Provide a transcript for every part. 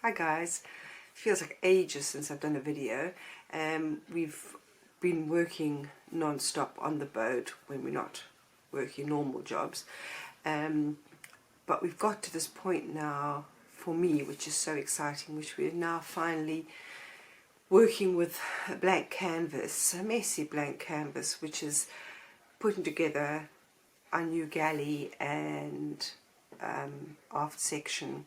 Hi guys, feels like ages since I've done a video. We've been working non-stop on the boat when we're not working normal jobs, but we've got to this point now for me, which is so exciting, which we're now finally working with a blank canvas, a messy blank canvas, which is putting together our new galley and aft section.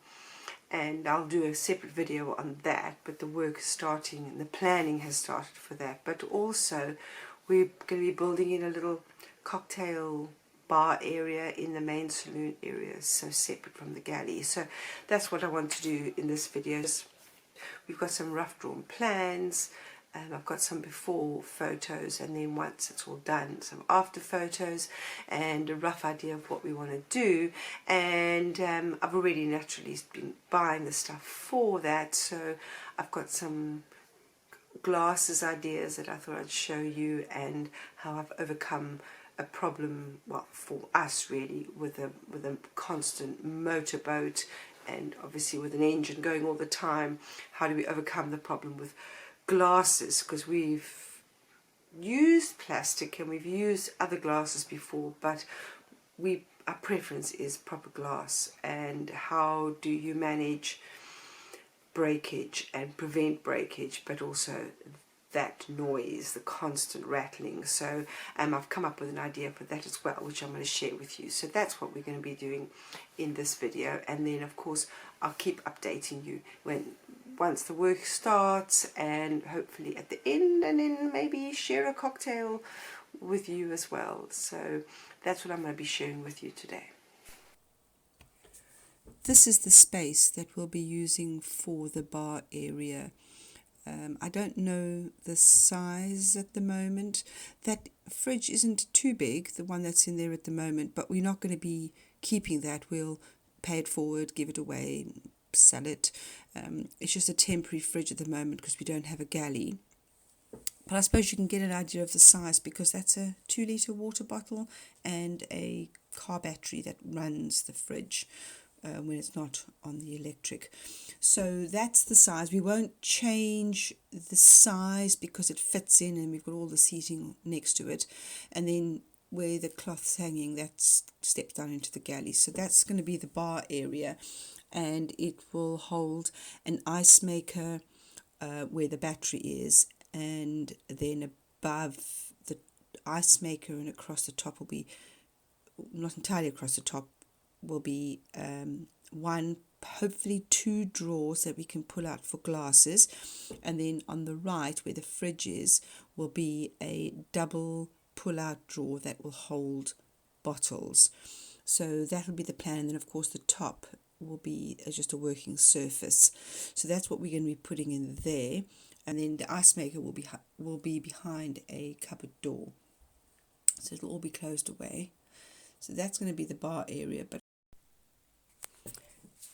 And I'll do a separate video on that, but the work is starting and the planning has started for that. But also we're going to be building in a little cocktail bar area in the main saloon area, so separate from the galley. So that's what I want to do in this video. We've got some rough drawn plans. I've got some before photos, and then once it's all done, some after photos and a rough idea of what we want to do. And I've already naturally been buying the stuff for that, so I've got some glasses ideas that I thought I'd show you, and how I've overcome a problem, well, for us really, with a constant motorboat, and obviously with an engine going all the time. How do we overcome the problem with glasses? Because we've used plastic and we've used other glasses before, but our preference is proper glass. And how do you manage breakage and prevent breakage, but also that noise, the constant rattling? So I've come up with an idea for that as well, which I'm going to share with you. So that's what we're going to be doing in this video, and then of course I'll keep updating you once the work starts, and hopefully at the end, and then maybe share a cocktail with you as well. So that's what I'm going to be sharing with you today. This is the space that we'll be using for the bar area. I don't know the size at the moment. That fridge isn't too big, the one that's in there at the moment, but we're not going to be keeping that. We'll pay it forward, give it away, sell it. It's just a temporary fridge at the moment because we don't have a galley. But I suppose you can get an idea of the size, because that's a 2-litre water bottle and a car battery that runs the fridge when it's not on the electric. So that's the size. We won't change the size because it fits in, and we've got all the seating next to it. And then where the cloth's hanging, that steps down into the galley. So that's going to be the bar area, and it will hold an ice maker where the battery is, and then above the ice maker and across the top will be, not entirely across the top, will be one, hopefully 2 drawers that we can pull out for glasses. And then on the right where the fridge is will be a double pull-out drawer that will hold bottles. So that will be the plan. And then of course the top will be just a working surface. So that's what we're going to be putting in there. And then the ice maker will be behind a cupboard door, so it'll all be closed away. So that's going to be the bar area. But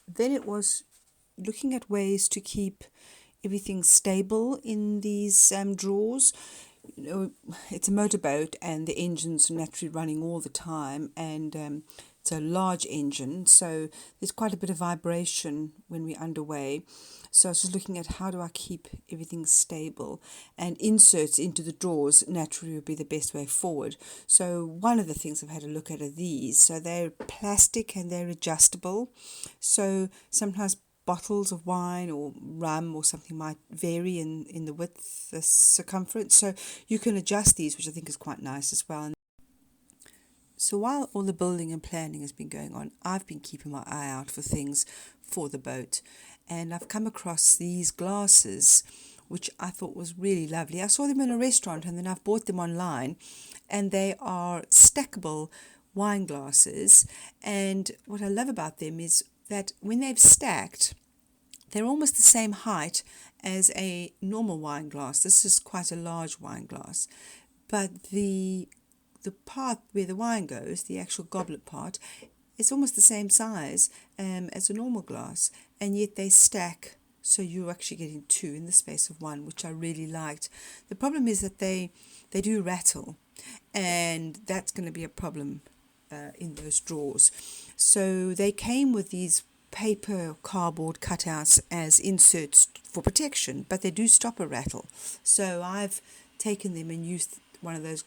then it was looking at ways to keep everything stable in these drawers. You know, it's a motorboat and the engine's naturally running all the time, and it's a large engine, so there's quite a bit of vibration when we're underway. So I was just looking at how do I keep everything stable, and inserts into the drawers naturally would be the best way forward. So one of the things I've had a look at are these. So they're plastic and they're adjustable. So sometimes bottles of wine or rum or something might vary in the width, the circumference. So you can adjust these, which I think is quite nice as well. So while all the building and planning has been going on, I've been keeping my eye out for things for the boat. And I've come across these glasses, which I thought was really lovely. I saw them in a restaurant, and then I've bought them online. And they are stackable wine glasses. And what I love about them is that when they've stacked, they're almost the same height as a normal wine glass. This is quite a large wine glass. But the part where the wine goes, the actual goblet part, is almost the same size as a normal glass, and yet they stack, so you're actually getting 2 in the space of 1, which I really liked. The problem is that they do rattle, and that's going to be a problem in those drawers. So they came with these paper cardboard cutouts as inserts for protection, but they do stop a rattle. So I've taken them and used one of those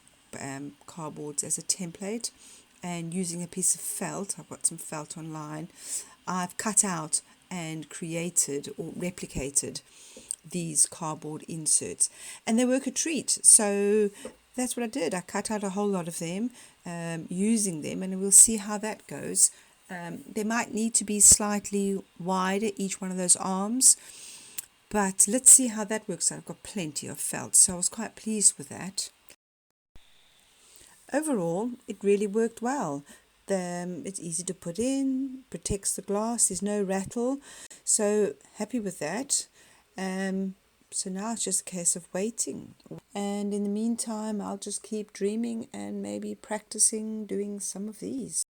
cardboards as a template, and using a piece of felt, I've got some felt online, I've cut out and created or replicated these cardboard inserts, and they work a treat. So that's what I did. I cut out a whole lot of them, using them, and we'll see how that goes. They might need to be slightly wider, each one of those arms, but let's see how that works out. I've got plenty of felt, so I was quite pleased with that. Overall, it really worked well. It's easy to put in, protects the glass, there's no rattle, so happy with that. So now it's just a case of waiting. And in the meantime, I'll just keep dreaming and maybe practicing doing some of these.